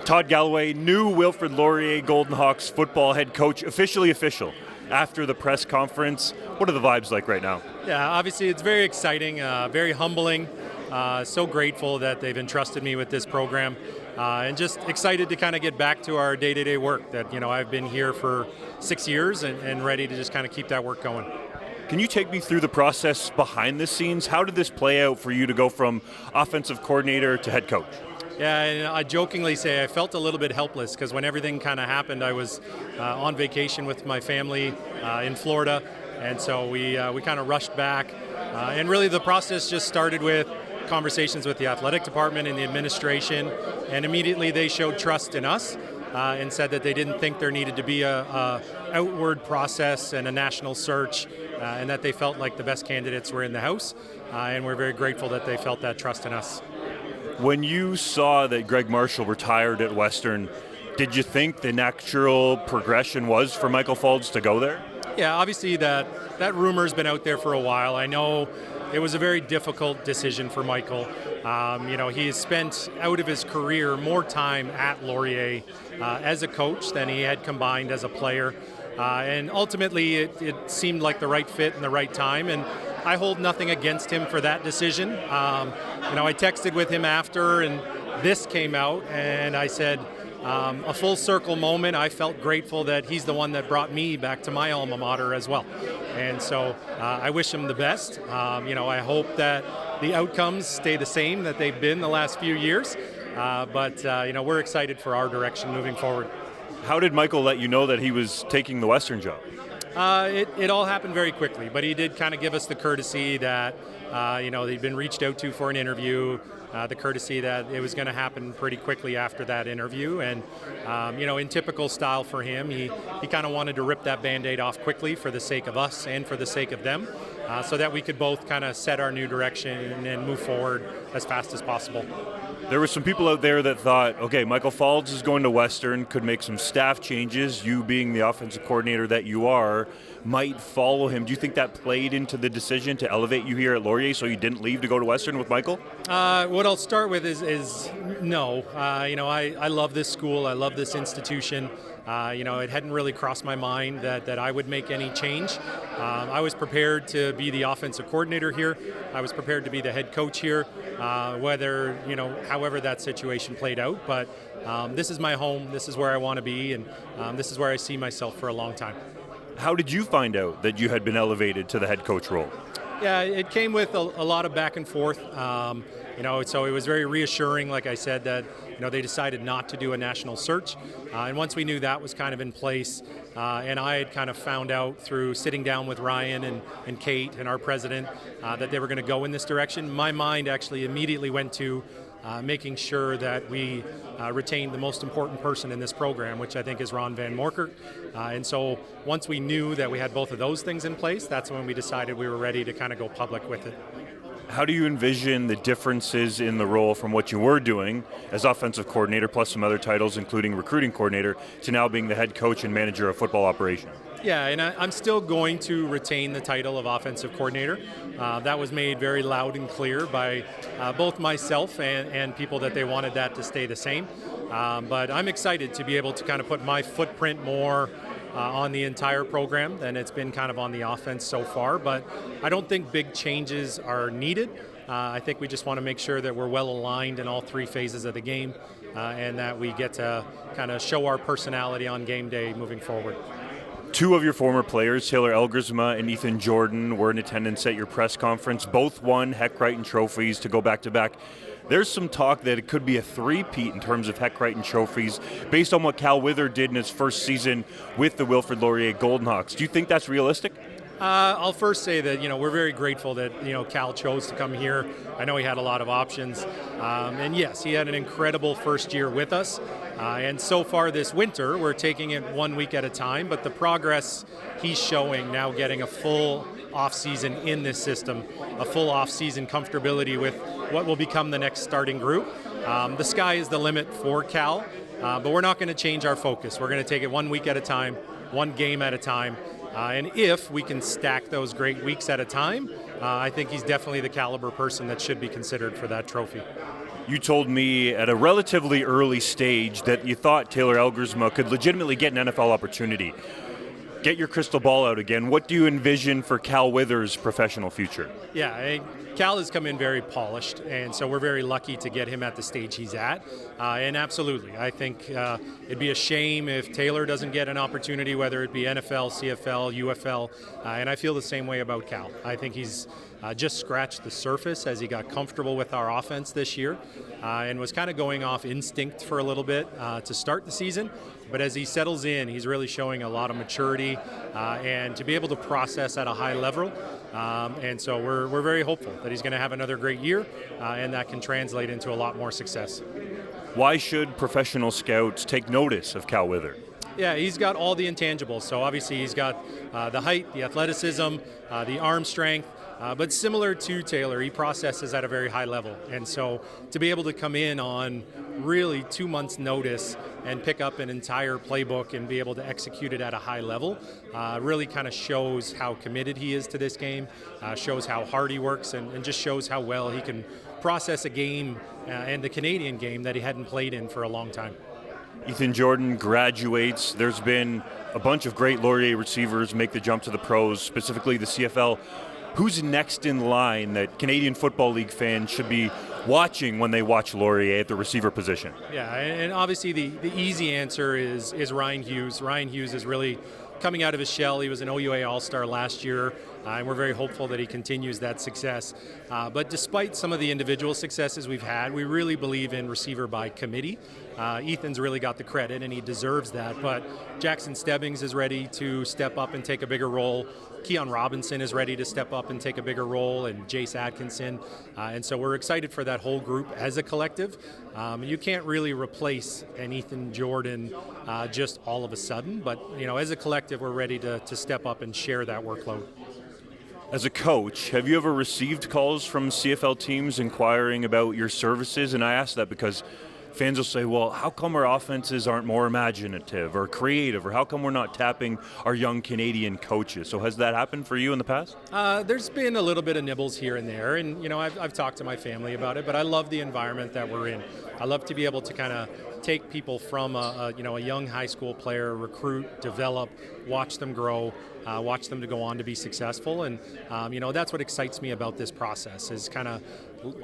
Todd Galloway, new Wilfrid Laurier Golden Hawks football head coach, officially official. After the press conference, what are the vibes like right now? Yeah, obviously it's very exciting, very humbling. So grateful that they've entrusted me with this program, and just excited to kind of get back to our day-to-day work. That I've been here for 6 years and ready to just kind of keep that work going. Can you take me through the process behind the scenes? How did this play out for you to go from offensive coordinator to head coach? Yeah, and I jokingly say I felt a little bit helpless because when everything kind of happened, I was on vacation with my family in Florida, and so we kind of rushed back. And really the process just started with conversations with the athletic department and the administration, and immediately they showed trust in us and said that they didn't think there needed to be a outward process and a national search, and that they felt like the best candidates were in the house, and we're very grateful that they felt that trust in us. When you saw that Greg Marshall retired at Western, did you think the natural progression was for Michael Faulds to go there? Yeah, obviously that rumor's been out there for a while. I know it was a very difficult decision for Michael. He has spent out of his career more time at Laurier as a coach than he had combined as a player. And ultimately it seemed like the right fit and the right time, and I hold nothing against him for that decision. I texted with him after, and this came out, and I said, a full circle moment. I felt grateful that he's the one that brought me back to my alma mater as well. And so I wish him the best. I hope that the outcomes stay the same that they've been the last few years. But we're excited for our direction moving forward. How did Michael let you know that he was taking the Western job? It all happened very quickly, but he did kind of give us the courtesy that they'd been reached out to for an interview, the courtesy that it was going to happen pretty quickly after that interview, and in typical style for him, he kind of wanted to rip that Band-Aid off quickly for the sake of us and for the sake of them, so that we could both kind of set our new direction and move forward as fast as possible. There were some people out there that thought, okay, Michael Faulds is going to Western, could make some staff changes. You being the offensive coordinator that you are, might follow him. Do you think that played into the decision to elevate you here at Laurier so you didn't leave to go to Western with Michael? What I'll start with is no. I love this school. I love this institution. It hadn't really crossed my mind that I would make any change. I was prepared to be the offensive coordinator here. I was prepared to be the head coach here, however that situation played out. But this is my home. This is where I want to be, and this is where I see myself for a long time. How did you find out that you had been elevated to the head coach role? Yeah, it came with a lot of back and forth. So it was very reassuring, like I said, that they decided not to do a national search. And once we knew that was kind of in place, and I had kind of found out through sitting down with Ryan and Kate and our president that they were going to go in this direction, my mind actually immediately went to making sure that we retained the most important person in this program, which I think is Ron Van Morkert. And so once we knew that we had both of those things in place, that's when we decided we were ready to kind of go public with it. How do you envision the differences in the role from what you were doing as offensive coordinator, plus some other titles, including recruiting coordinator, to now being the head coach and manager of football operations? Yeah, and I'm still going to retain the title of offensive coordinator. That was made very loud and clear by both myself and people that they wanted that to stay the same. But I'm excited to be able to kind of put my footprint more on the entire program than it's been kind of on the offense so far. But I don't think big changes are needed. I think we just want to make sure that we're well aligned in all three phases of the game, and that we get to kind of show our personality on game day moving forward. Two of your former players, Taylor Elgersma and Ethan Jordan, were in attendance at your press conference. Both won Heck Crichton trophies to go back-to-back. There's some talk that it could be a three-peat in terms of Heck Crichton trophies based on what Cal Wither did in his first season with the Wilfrid Laurier Golden Hawks. Do you think that's realistic? I'll first say that we're very grateful that Cal chose to come here. I know he had a lot of options, and yes, he had an incredible first year with us. And so far this winter, we're taking it 1 week at a time. But the progress he's showing now, getting a full off-season in this system, a full off-season comfortability with what will become the next starting group. The sky is the limit for Cal, but we're not going to change our focus. We're going to take it 1 week at a time, one game at a time. And if we can stack those great weeks at a time, I think he's definitely the caliber person that should be considered for that trophy. You told me at a relatively early stage that you thought Taylor Elgersma could legitimately get an NFL opportunity. Get your crystal ball out again. What do you envision for Cal Withers' professional future? Yeah, Cal has come in very polished, and so we're very lucky to get him at the stage he's at. And absolutely, I think it'd be a shame if Taylor doesn't get an opportunity, whether it be NFL, CFL, UFL, and I feel the same way about Cal. I think he's just scratched the surface as he got comfortable with our offense this year and was kind of going off instinct for a little bit to start the season. But as he settles in, he's really showing a lot of maturity and to be able to process at a high level. And so we're very hopeful that he's going to have another great year and that can translate into a lot more success. Why should professional scouts take notice of Cal Withers? Yeah, he's got all the intangibles. So obviously he's got the height, the athleticism, the arm strength. But similar to Taylor, he processes at a very high level. And so to be able to come in on really 2 months' notice and pick up an entire playbook and be able to execute it at a high level really kind of shows how committed he is to this game, shows how hard he works, and just shows how well he can process a game and the Canadian game that he hadn't played in for a long time. Ethan Jordan graduates. There's been a bunch of great Laurier receivers make the jump to the pros, specifically the CFL. Who's next in line that Canadian Football League fans should be watching when they watch Laurier at the receiver position? Yeah, and obviously the easy answer is Ryan Hughes. Ryan Hughes is really coming out of his shell. He was an OUA All-Star last year, and we're very hopeful that he continues that success. But despite some of the individual successes we've had, we really believe in receiver by committee. Ethan's really got the credit, and he deserves that. But Jackson Stebbings is ready to step up and take a bigger role. Keon Robinson is ready to step up and take a bigger role, and Jace Atkinson. And so we're excited for that whole group as a collective. You can't really replace an Ethan Jordan just all of a sudden, but as a collective, we're ready to step up and share that workload. As a coach, have you ever received calls from CFL teams inquiring about your services? And I ask that because fans will say, well, how come our offenses aren't more imaginative or creative, or how come we're not tapping our young Canadian coaches? So has that happened for you in the past? There's been a little bit of nibbles here and there, and I've talked to my family about it, but I love the environment that we're in. I love to be able to kind of take people from a young high school player, recruit, develop, watch them grow, watch them to go on to be successful, and that's what excites me about this process. Is kind of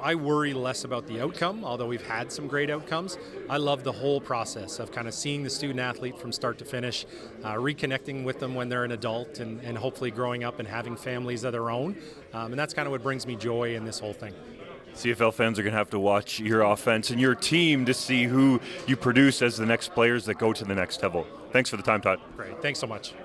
I worry less about the outcome, although we've had some great outcomes. I love the whole process of kind of seeing the student athlete from start to finish, reconnecting with them when they're an adult, and hopefully growing up and having families of their own. And that's kind of what brings me joy in this whole thing. CFL fans are going to have to watch your offense and your team to see who you produce as the next players that go to the next level. Thanks for the time, Todd. Great. Thanks so much.